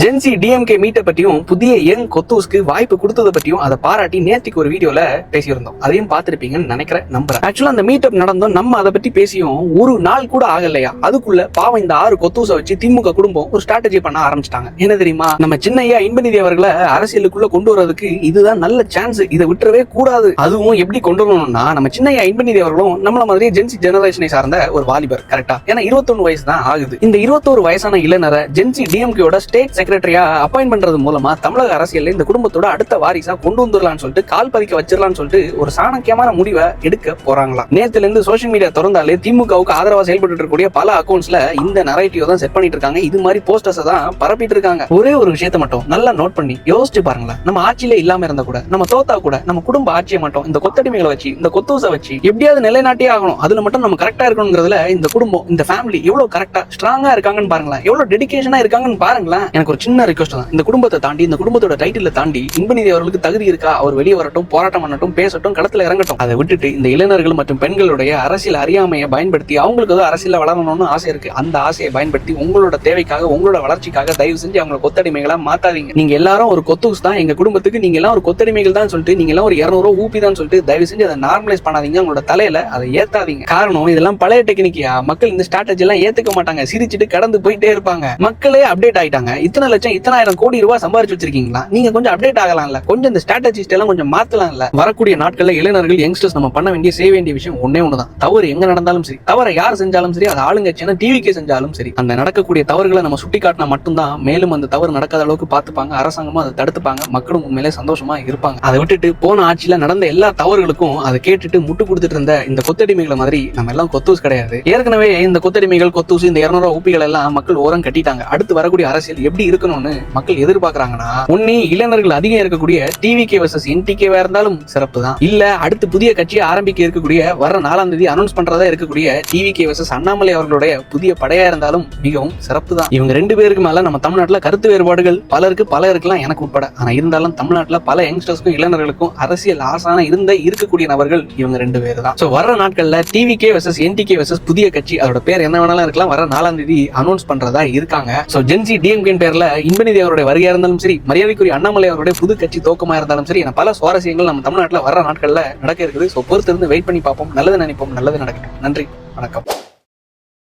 Gen Z DMK மீட்டை பத்தியும் புதிய யங் கொத்தூஸ்க்கு வாய்ப்பு கொடுத்ததை பத்தியும் அதை பாராட்டி நேத்திக்கு ஒரு வீடியோல பேசியிருந்தோம். அதையும் பார்த்திருப்பீங்கன்னு நினைக்கிறேன், நம்புறேன். ஆக்சுவலா அந்த மீட்டப் நடந்தோம், நம்ம அதை பத்தி பேசியும் ஒரு நாள் கூட ஆகலையா, அதுக்குள்ள பாவம் இந்த 6 கொத்தூசை வச்சு திமுக குடும்பம் ஒரு ஸ்ட்ராட்டஜி பண்ண ஆரம்பிச்சிட்டாங்க. என்ன தெரியுமா, நம்ம சின்னையா இன்பநிதி அவர்களை அரசியலுக்குள்ள கொண்டு வரதுக்கு இதுதான் நல்ல சான்ஸ், இதை விட்டுறவே கூடாது. அதுவும் எப்படி கொண்டு வரணும்னா, நம்ம சின்னையா இன்பநிதி அவர்களும் நம்மள மாதிரி ஜென்சி ஜெனரேஷனை சார்ந்த ஒரு வாலிபர், கரெக்டா? ஏன்னா 21 வயசு தான் ஆகுது. இந்த 21 வயசான இளைஞரை ஜென்சி டிஎம்கேயோட ஸ்டேட் செக்ரட்டரியா அப்பாயிண்ட் பண்றது மூலமா தமிழக அரசியல் இந்த குடும்பத்தோட அடுத்த வாரிசா கொண்டு வந்துடலாம்னு சொல்லிட்டு கால் பதிக்க வச்சிடலாம்னு சொல்லிட்டு ஒரு சாணக்கியமான முடிவை எடுக்க போறாங்களா. நேத்துல இருந்து சோசியல் மீடியா திறந்தாலே திமுகவுக்கு ஆதரவா செயல்பட்டு இருக்கக்கூடிய பல அக்கௌண்ட்ஸ்ல இந்த நரேட்டிவ் தான் செட் பண்ணிட்டு இருக்காங்க. இது மாதிரி போஸ்டர்ஸ் தான் பரப்பிட்டு இருக்காங்க. ஒரே ஒரு விஷயத்தை மட்டும் நல்லா நோட் பண்ணி யோசிச்சு பாருங்களேன். நம்ம ஆட்சியில இல்லாம இருந்தா கூட, நம்ம தோத்தா கூட, நம்ம குடும்ப ஆட்சியை மட்டும் இந்த கொத்தடிமைகளை வச்சு, இந்த கொத்தூசை வச்சு எப்படியாவது நிலைநாட்டியே ஆகணும், அதுல மட்டும் நம்ம கரெக்டா இருக்கணுங்கிறதுல இந்த குடும்பம், இந்த ஃபேமிலி எவ்வளவு கரெக்டா ஸ்ட்ராங்கா இருக்காங்கன்னு பாருங்களேன், எவ்வளவு டெடிகேஷனா இருக்காங்கன்னு பாருங்களேன். எனக்கு ஒரு சின்ன ரிக்வெஸ்ட் தான், இந்த குடும்பத்தை தாண்டி, இந்த குடும்பத்தோட டைட்டில தாண்டி இன்பநிதி அவர்களுக்கு தகுதி இருக்கா, அவர் வெளியே வரட்டும், போராட்டம் பண்ணட்டும், பேசட்டும், களத்துல இறங்கட்டும். அதை விட்டுட்டு இந்த இளைஞர்கள் மற்றும் பெண்களுடைய அரசியல் அறியாமையை பயன்படுத்தி, அவங்களுக்கு அரசியல வளரணும்னு ஆசை இருக்கு, அந்த ஆசையை பயன்படுத்தி உங்களோட தேவைக்காக, உங்களோட வளர்ச்சிக்காக தயவு செஞ்சு அவங்க கொத்தடிமைகளா மாத்தாதீங்க. நீங்க எல்லாரும் ஒரு கொத்தூஸ் தான், எங்க குடும்பத்துக்கு நீங்க எல்லாம் ஒரு கொத்தடிமைகள் தான் சொல்லிட்டு, நீங்க எல்லாம் ஒரு 200 ஊப்பி தான் சொல்லிட்டு தயவு செஞ்சு அதை நார்மலைஸ் பண்ணாதீங்க. உங்களோட தலையில அதை ஏத்தாதீங்க. காரணம், இதெல்லாம் பழைய டெக்னிக்கியா, மக்கள் இந்த ஸ்ட்ராட்டஜி எல்லாம் ஏத்துக்க மாட்டாங்க, சிரிச்சுட்டு கடந்து போயிட்டே இருப்பாங்க. மக்களே அப்டேட் ஆயிட்டாங்க. இத்தனை லட்சம், இத்தனை ஆயிரம் கோடி ரூபாய் சம்பாரிச்சு வச்சிருக்கீங்களா, நீங்க கொஞ்சம் அப்டேட் ஆகலாம்ல, கொஞ்சம் இந்த ஸ்ட்ராட்டஜிஸ்ட் எல்லாம் கொஞ்சம் மாத்தலாம்ல. வரக்கூடிய நாட்கள்ல இளைஞர்கள், யங்ஸ்டர்ஸ் நம்ம பண்ண வேண்டிய, செய்ய வேண்டிய விஷயம் ஒன்னே ஒண்ணுதான். தவறு எங்க நடந்தாலும் சரி, தவறை யார் செஞ்சாலும் சரி, அது ஆளுங்கட்சியான டிவிக்கே செஞ்சாலும் சரி, அந்த நடக்கக்கூடிய தவறுகளை நம்ம சுட்டி காட்டினா மட்டும்தான் மேலும் அந்த தவறு நடக்காத அளவுக்கு பார்த்துப்பாங்க, அரசாங்கமும் அதை தடுத்துப்பாங்க, மக்களும் உண்மையிலே சந்தோஷமா இருப்பாங்க. அதை விட்டுட்டு போன ஆட்சியில நடந்த எல்லா தவறுகளுக்கும் அதை கேட்டுட்டு முட்டு கொடுத்துட்டு இருந்த இந்த கொத்தடிமைகளை மாதிரி நம்ம எல்லாம் கொத்தூஸ் கிடையாது. ஏற்கனவே இந்த கொத்தடிமைகள், கொத்தூஸ், இந்த 200 ஊப்பிகள் எல்லாம் மக்கள் ஓரம் கட்டிட்டாங்க. அடுத்து வரக்கூடிய அரசியல் எப்படி இருக்கணும்னு மக்கள் எதிர்பார்க்கறாங்கன்னா, உன்னி இளைஞர்கள் அதிகம் இருக்கக்கூடிய டிவிகே வர்சஸ் என்டிகேவா இருந்தாலும் சிறப்பு தான், இல்ல அடுத்து புதிய கட்சியை ஆரம்பிக்க இருக்கக்கூடிய வர 4ஆம் தேதி அனௌன்ஸ் பண்றதா இருக்கக்கூடிய டிவிகே வர்சஸ் அண்ணாமலை அவர்களுடைய புதிய படையா இருந்தாலும் மிகவும் சிறப்பு தான். இவங்க 2 பேருக்கு மேல நம்ம தமிழ்நாட்டுல கருத்து வேறுபாடுகள் பலருக்கு பல இருக்கலாம், எனக்கு உட்பட. ஆனா இருந்தாலும் தமிழ்நாட்டுல பல யங்ஸ்டர்ஸ்க்கும் இளைஞர்களுக்கும் அரசியல் ஆசான இருக்கக்கூடிய நபர்கள் இவங்க 2 பேர் தான். சோ வர நாட்கள்ல டிவிகே வர்சஸ் என்டிகே வர்சஸ் புதிய கட்சி, அதோட பேர் என்ன வேணாலும் இருக்கலாம், வர 4ஆம் தேதி அனௌன்ஸ் பண்றதா இருக்காங்க. சோ ஜென்சி டிஎம்கே பேர்ல இன்பநிதி அவருடைய வருகையா இருந்தாலும் சரி, மரியாதைக்குரிய அண்ணாமலை அவருடைய புது கட்சி துவக்கமா இருந்தாலும் சரி, பல சுவாரஸ்யங்கள் நம்ம தமிழ்நாட்டுல வர நாட்கள்ல நடக்க இருக்குது. சோ பொறுத்து இருந்து வெயிட் பண்ணி பார்ப்போம். நல்லது நினைப்போம், நல்லது நடக்கட்டும். நன்றி, வணக்கம்.